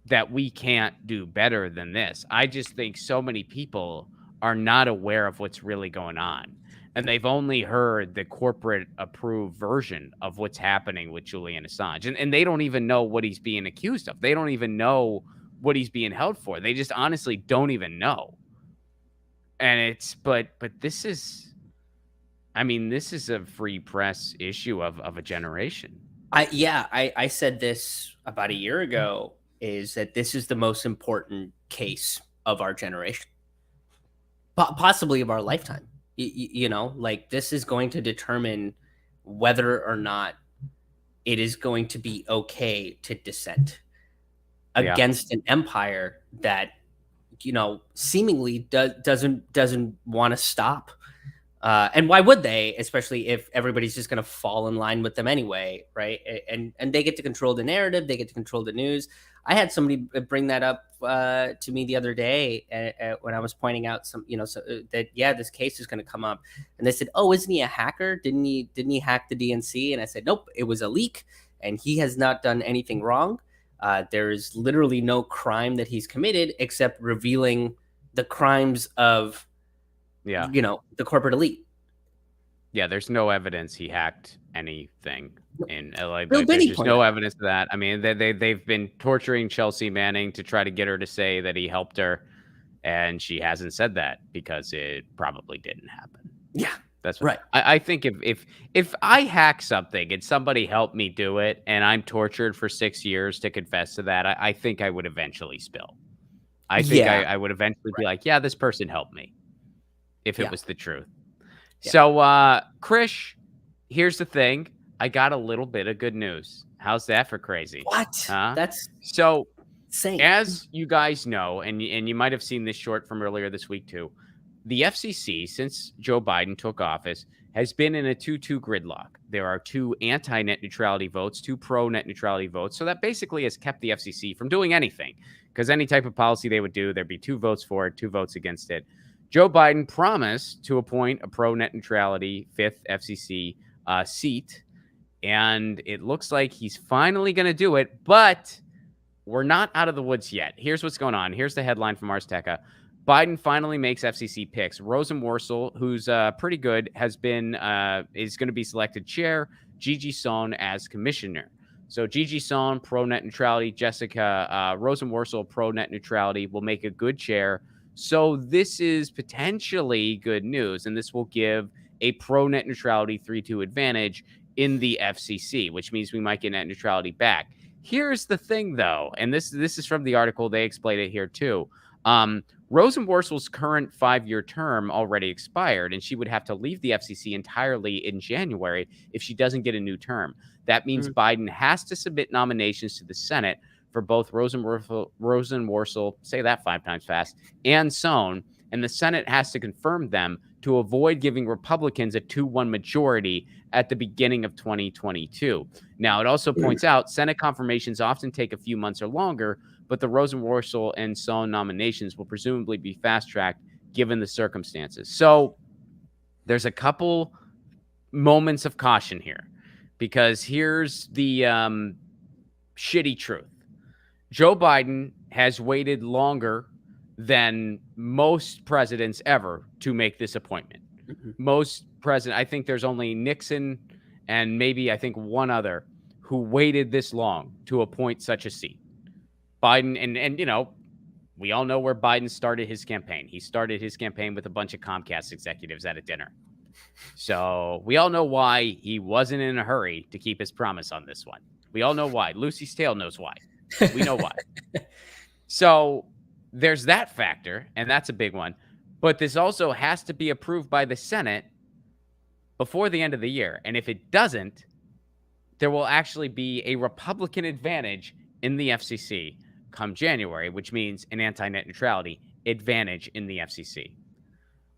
that we can't do better than this. I just think so many people are not aware of what's really going on. And they've only heard the corporate approved version of what's happening with Julian Assange. And they don't even know what he's being accused of. They don't even know what he's being held for. They just honestly don't even know. And but this is, this is a free press issue of a generation. I said this about a year ago, is that this is the most important case of our generation, possibly of our lifetime. Like this is going to determine whether or not it is going to be okay to dissent against an empire that, seemingly doesn't want to stop. And why would they, especially if everybody's just going to fall in line with them anyway, right? And they get to control the narrative, they get to control the news. I had somebody bring that up to me the other day when I was pointing out this case is going to come up, and they said, "Oh, isn't he a hacker? Didn't he hack the DNC?" And I said, "Nope, it was a leak, and he has not done anything wrong. There is literally no crime that he's committed except revealing the crimes of." Yeah, the corporate elite. Yeah, there's no evidence he hacked anything in LA. There's just no evidence of that. They've been torturing Chelsea Manning to try to get her to say that he helped her, and she hasn't said that because it probably didn't happen. Yeah, that's right. I think if I hack something and somebody helped me do it, and I'm tortured for 6 years to confess to that, I think I would eventually spill. I think I would eventually be like, yeah, this person helped me. If it was the truth. Yeah. So, Krish, here's the thing. I got a little bit of good news. How's that for crazy? What? That's so insane. As you guys know, and you might have seen this short from earlier this week too, the FCC, since Joe Biden took office, has been in a 2-2 gridlock. There are 2 anti-net neutrality votes, 2 pro-net neutrality votes. So that basically has kept the FCC from doing anything, because any type of policy they would do, there'd be 2 votes for it, 2 votes against it. Joe Biden promised to appoint a pro-net neutrality 5th FCC seat, and it looks like he's finally going to do it, but we're not out of the woods yet. Here's what's going on. Here's the headline from Ars Technica. Biden finally makes FCC picks. Rosenworcel, who's pretty good, is going to be selected chair. Gigi Sohn as commissioner. So Gigi Sohn, pro-net neutrality. Jessica Rosenworcel, pro-net neutrality, will make a good chair. So this is potentially good news, and this will give a pro-net neutrality 3-2 advantage in the FCC, which means we might get net neutrality back. Here's the thing, though, and this is from the article. They explain it here, too. Rosenworcel's current 5-year term already expired, and she would have to leave the FCC entirely in January if she doesn't get a new term. That means Mhm. Biden has to submit nominations to the Senate for both Rosenworcel, say that 5 times fast, and Sohn, and the Senate has to confirm them to avoid giving Republicans a 2-1 majority at the beginning of 2022. Now, it also points out Senate confirmations often take a few months or longer, but the Rosenworcel and Sohn nominations will presumably be fast-tracked given the circumstances. So there's a couple moments of caution here, because here's the shitty truth. Joe Biden has waited longer than most presidents ever to make this appointment. Mhm. Most president, I think there's only Nixon and maybe I think one other who waited this long to appoint such a seat. Biden, and you know, we all know where Biden started his campaign. He started his campaign with a bunch of Comcast executives at a dinner. So we all know why he wasn't in a hurry to keep his promise on this one. We all know why. Lucy's Tale knows why. We know why. So there's that factor, and that's a big one. But this also has to be approved by the Senate before the end of the year. And if it doesn't, there will actually be a Republican advantage in the FCC come January, which means an anti-net neutrality advantage in the FCC,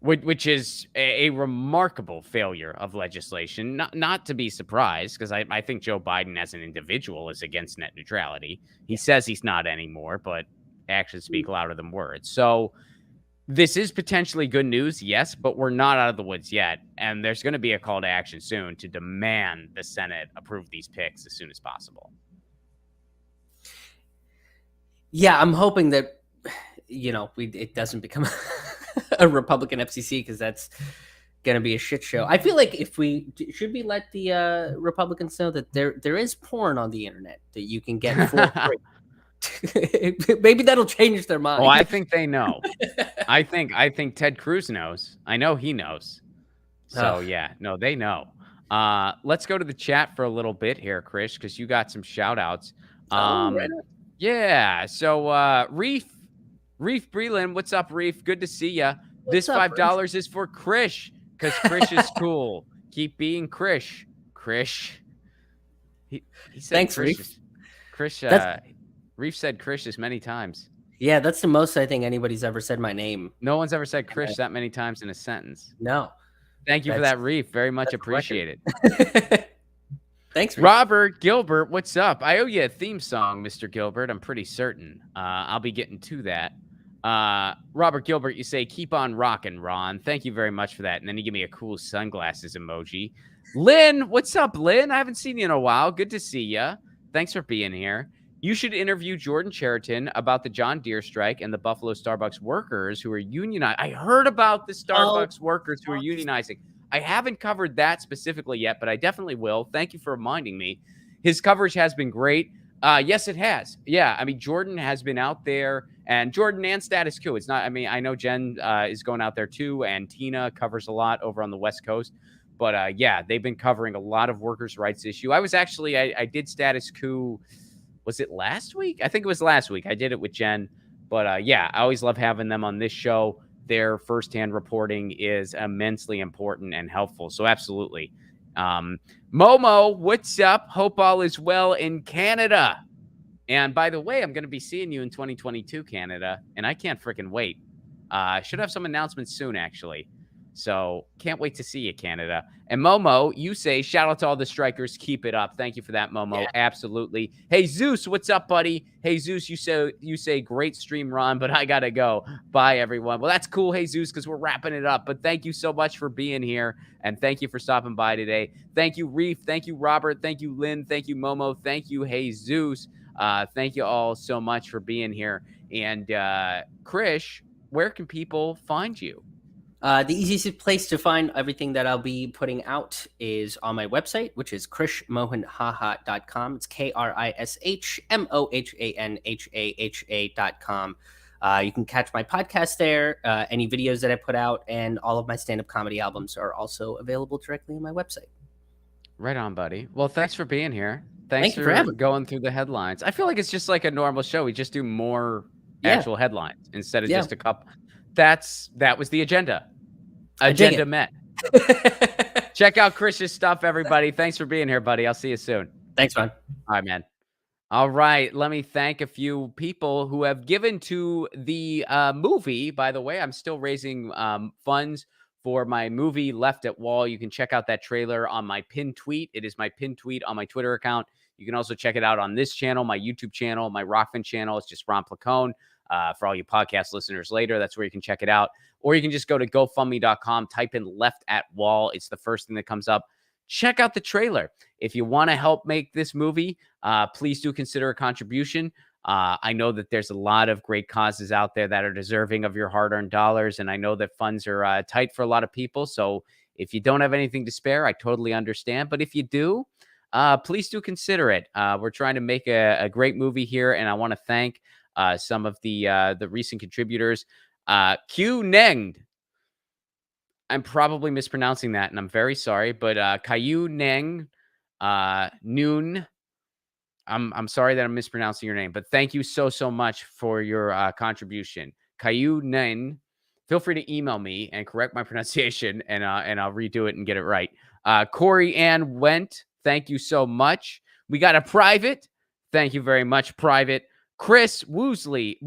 which is a remarkable failure of legislation. Not to be surprised, because I think Joe Biden as an individual is against net neutrality. He says he's not anymore, but actions speak louder than words. So this is potentially good news, yes, but we're not out of the woods yet. And there's going to be a call to action soon to demand the Senate approve these picks as soon as possible. Yeah, I'm hoping that, it doesn't become a Republican FCC, because that's going to be a shit show. I feel like should we let the Republicans know that there is porn on the internet that you can get for free. Maybe that'll change their mind. Oh, I think they know. I think Ted Cruz knows. I know he knows. So yeah, no, they know. Let's go to the chat for a little bit here, Chris, because you got some shout outs. Right on. Yeah. So Reef Breland, what's up, Reef? Good to see ya. This $5 is for Krish, because Krish is cool. Keep being Krish. Krish. He said Thanks, Krish. Reef. Krish. Reef said Krish as many times. Yeah, that's the most I think anybody's ever said my name. No one's ever said Krish that many times in a sentence. No. Thank you for that, Reef. Very much appreciated. Thanks, Reef. Robert Gilbert, what's up? I owe you a theme song, Mr. Gilbert. I'm pretty certain. I'll be getting to that. Robert Gilbert, you say, keep on rocking, Ron. Thank you very much for that. And then you give me a cool sunglasses emoji. Lynn, what's up, Lynn? I haven't seen you in a while. Good to see you. Thanks for being here. You should interview Jordan Cheriton about the John Deere strike and the Buffalo Starbucks workers who are unionized. I heard about the Starbucks workers who are unionizing. I haven't covered that specifically yet, but I definitely will. Thank you for reminding me. His coverage has been great. Yes, it has. Yeah, I mean, Jordan has been out there, and Jordan and Status Quo. It's not, I mean, I know Jen is going out there too, and Tina covers a lot over on the West Coast. But yeah, they've been covering a lot of workers' rights issue. I was actually, I did Status Quo. Was it last week? I think it was last week. I did it with Jen. But yeah, I always love having them on this show. Their firsthand reporting is immensely important and helpful. So absolutely. Momo, what's up? Hope all is well in Canada. And by the way, I'm going to be seeing you in 2022, Canada. And I can't freaking wait. Should have some announcements soon, actually. So can't wait to see you, Canada. And Momo, you say, shout out to all the strikers. Keep it up. Thank you for that, Momo. Yeah. Absolutely. Hey, Zeus, what's up, buddy? Hey, Zeus, you say great stream, Ron, but I got to go. Bye, everyone. Well, that's cool. Hey, Zeus, because we're wrapping it up. But thank you so much for being here. And thank you for stopping by today. Thank you, Reef. Thank you, Robert. Thank you, Lynn. Thank you, Momo. Thank you, Hey, Zeus. Thank you all so much for being here. And Krish, where can people find you? The easiest place to find everything that I'll be putting out is on my website, which is krishmohanhaha.com. It's KRISHMOHANHAHA.com. You can catch my podcast there, any videos that I put out, and all of my stand-up comedy albums are also available directly on my website. Right on, buddy. Well, thanks for being here. Thanks for going through the headlines. I feel like it's just like a normal show. We just do more Yeah. actual headlines instead of Yeah. just a couple. That was the agenda. I dig Agenda it. met. Check out Chris's stuff, everybody. Thanks for being here, buddy. I'll see you soon. Thanks, man. All right, man. All right, let me thank a few people who have given to the movie. By the way, I'm still raising funds for my movie Left at Wall. You can check out that trailer on my pinned tweet. It is my pinned tweet on my Twitter account. You can also check it out on this channel, my YouTube channel, my Rockfin channel. It's just Ron Placone. For all you podcast listeners later, that's where you can check it out. Or you can just go to GoFundMe.com, type in Left at Wall. It's the first thing that comes up. Check out the trailer. If you want to help make this movie, please do consider a contribution. I know that there's a lot of great causes out there that are deserving of your hard-earned dollars, and I know that funds are tight for a lot of people. So if you don't have anything to spare, I totally understand. But if you do, please do consider it. We're trying to make a great movie here, and I want to thank some of the recent contributors. Q Neng. I'm probably mispronouncing that, and I'm very sorry, but Caillou Neng Noon. I'm sorry that I'm mispronouncing your name, but thank you so much for your contribution. Caillou Neng. Feel free to email me and correct my pronunciation, and I'll redo it and get it right. Corey Ann Went, thank you so much. We got a private. Thank you very much, private. Chris Woolsey.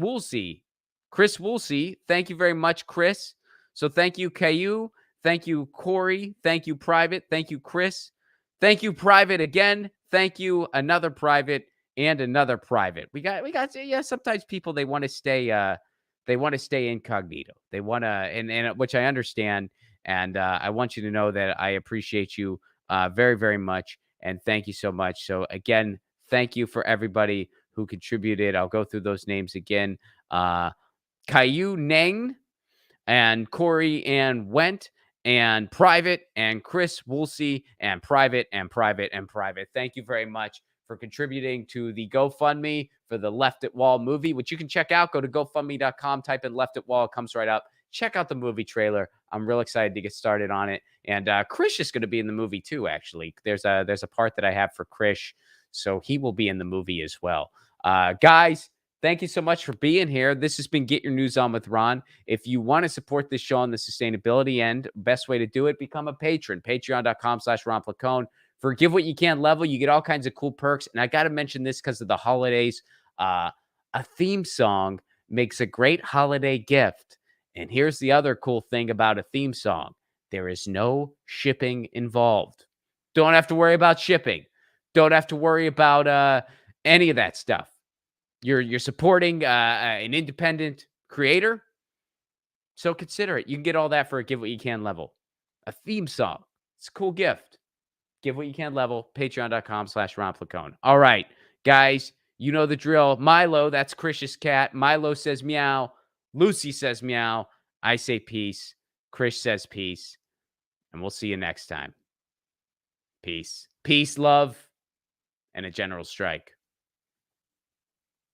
Chris Woolsey, thank you very much, Chris. So thank you, Caillou. Thank you, Corey. Thank you, private. Thank you, Chris. Thank you, private again. Thank you, another private and another private. We got yeah, sometimes people they want to stay incognito. They want to and which I understand, and I want you to know that I appreciate you very very much, and thank you so much. So again, thank you for everybody who contributed. I'll go through those names again. Caillou Neng and Corey and Went and private and Chris Woolsey and private and private and private. Thank you very much for contributing to the GoFundMe for the Left at Wall movie, which you can check out. Go to GoFundMe.com, type in Left at Wall, it comes right up. Check out the movie trailer. I'm real excited to get started on it. And Krish is going to be in the movie too, actually. There's a part that I have for Krish, so he will be in the movie as well. Guys, thank you so much for being here. This has been Get Your News On with Ron. If you want to support this show on the sustainability end, best way to do it, become a patron. Patreon.com/Ron Placone. For Give What You Can level, you get all kinds of cool perks. And I got to mention this because of the holidays. A theme song makes a great holiday gift. And here's the other cool thing about a theme song. There is no shipping involved. Don't have to worry about shipping. Don't have to worry about any of that stuff. You're supporting an independent creator, so consider it. You can get all that for a Give What You Can level. A theme song. It's a cool gift. Give What You Can level. Patreon.com/Ron Placone. All right, guys, you know the drill. Milo, that's Krish's cat. Milo says meow. Lucy says meow. I say peace. Krish says peace. And we'll see you next time. Peace. Peace, love, and a general strike.